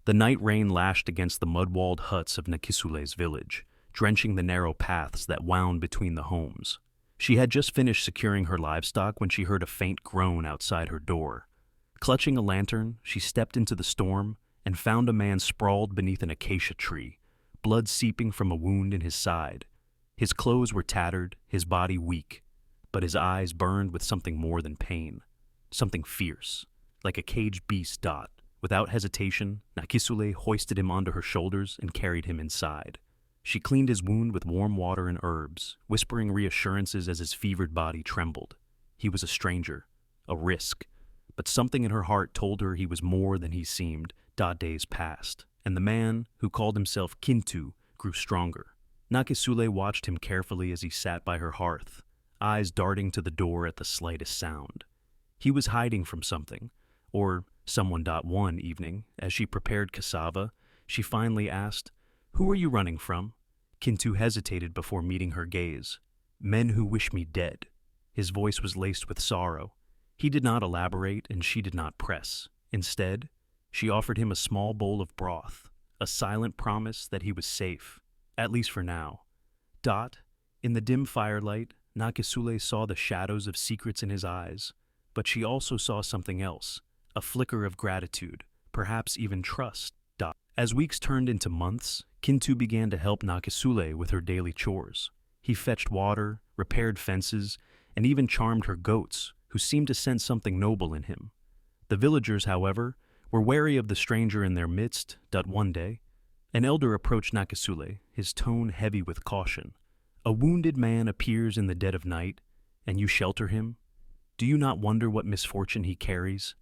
The night rain lashed against the mud-walled huts of Nakisule's village, drenching the narrow paths that wound between the homes. She had just finished securing her livestock when she heard a faint groan outside her door. Clutching a lantern, she stepped into the storm and found a man sprawled beneath an acacia tree, blood seeping from a wound in his side. His clothes were tattered, his body weak, but his eyes burned with something more than pain, something fierce, like a caged beast. Without hesitation, Nakisule hoisted him onto her shoulders and carried him inside. She cleaned his wound with warm water and herbs, whispering reassurances as his fevered body trembled. He was a stranger, a risk, but something in her heart told her he was more than he seemed. Days passed, and the man, who called himself Kintu, grew stronger. Nakisule watched him carefully as he sat by her hearth, eyes darting to the door at the slightest sound. He was hiding from something, or someone. One evening, as she prepared cassava, she finally asked, "Who are you running from?" Kintu hesitated before meeting her gaze. "Men who wish me dead." His voice was laced with sorrow. He did not elaborate, and she did not press. Instead, she offered him a small bowl of broth, a silent promise that he was safe, at least for now. In the dim firelight, Nakisule saw the shadows of secrets in his eyes, but she also saw something else, a flicker of gratitude, perhaps even trust. As weeks turned into months, Kintu began to help Nakisule with her daily chores. He fetched water, repaired fences, and even charmed her goats, who seemed to sense something noble in him. The villagers, however, were wary of the stranger in their midst. One day, an elder approached Nakisule, his tone heavy with caution. "A wounded man appears in the dead of night, and you shelter him? Do you not wonder what misfortune he carries?"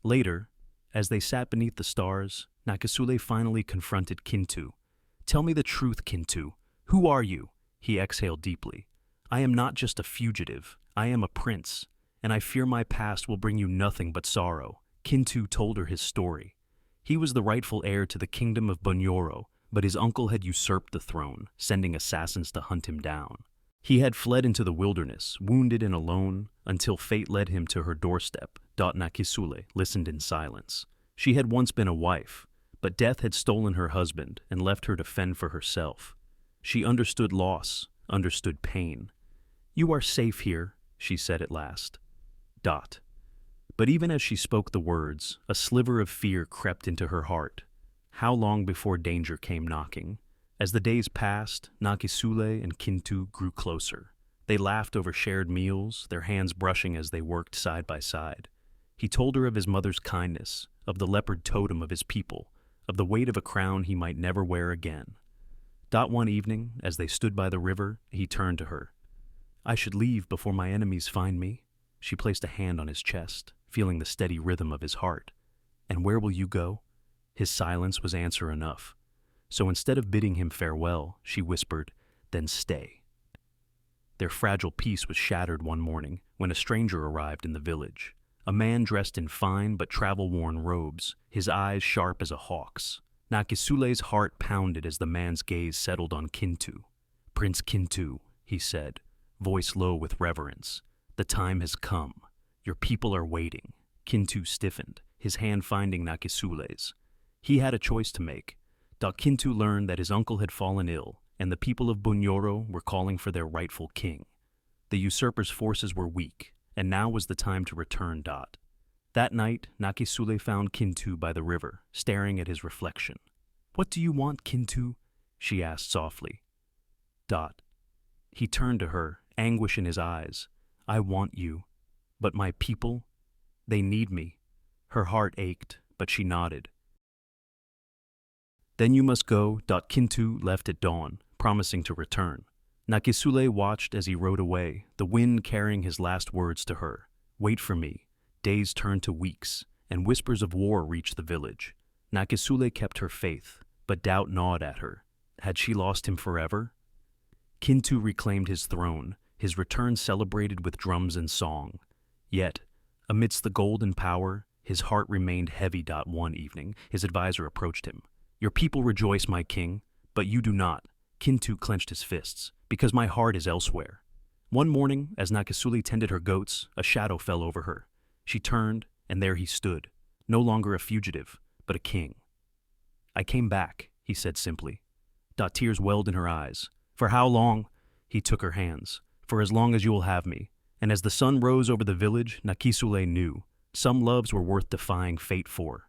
Later, as they sat beneath the stars, Nakisule finally confronted Kintu. "Tell me the truth, Kintu. Who are you?" He exhaled deeply. "I am not just a fugitive. I am a prince, and I fear my past will bring you nothing but sorrow." Kintu told her his story. He was the rightful heir to the kingdom of Bunyoro, but his uncle had usurped the throne, sending assassins to hunt him down. He had fled into the wilderness, wounded and alone, until fate led him to her doorstep. Nakisule listened in silence. She had once been a wife, but death had stolen her husband and left her to fend for herself. She understood loss, understood pain. "You are safe here," she said at last. But even as she spoke the words, a sliver of fear crept into her heart. How long before danger came knocking? As the days passed, Nakisule and Kintu grew closer. They laughed over shared meals, their hands brushing as they worked side by side. He told her of his mother's kindness, of the leopard totem of his people, of the weight of a crown he might never wear again. One evening, as they stood by the river, he turned to her. "I should leave before my enemies find me." She placed a hand on his chest, feeling the steady rhythm of his heart. "And where will you go?" His silence was answer enough. So instead of bidding him farewell, she whispered, "Then stay." Their fragile peace was shattered one morning when a stranger arrived in the village. A man dressed in fine but travel-worn robes, his eyes sharp as a hawk's. Nakisule's heart pounded as the man's gaze settled on Kintu. "Prince Kintu," he said, voice low with reverence, "the time has come. Your people are waiting." Kintu stiffened, his hand finding Nakisule's. He had a choice to make. Kintu learned that his uncle had fallen ill, and the people of Bunyoro were calling for their rightful king. The usurper's forces were weak, and now was the time to return. That night, Nakisule found Kintu by the river, staring at his reflection. "What do you want, Kintu?" she asked softly. He turned to her, anguish in his eyes. "I want you. But my people, they need me." Her heart ached, but she nodded. "Then you must go." Kintu left at dawn, promising to return. Nakisule watched as he rode away, the wind carrying his last words to her. "Wait for me." Days turned to weeks, and whispers of war reached the village. Nakisule kept her faith, but doubt gnawed at her. Had she lost him forever? Kintu reclaimed his throne, his return celebrated with drums and song. Yet, amidst the golden power, his heart remained heavy. One evening, his advisor approached him. "Your people rejoice, my king, but you do not." Kintu clenched his fists. "Because my heart is elsewhere." One morning, as Nakisule tended her goats, a shadow fell over her. She turned, and there he stood, no longer a fugitive, but a king. I came back, he said simply. Tears welled in her eyes. For how long? He took her hands. For as long as you will have me. And as the sun rose over the village, Nakisule knew. Some loves were worth defying fate for.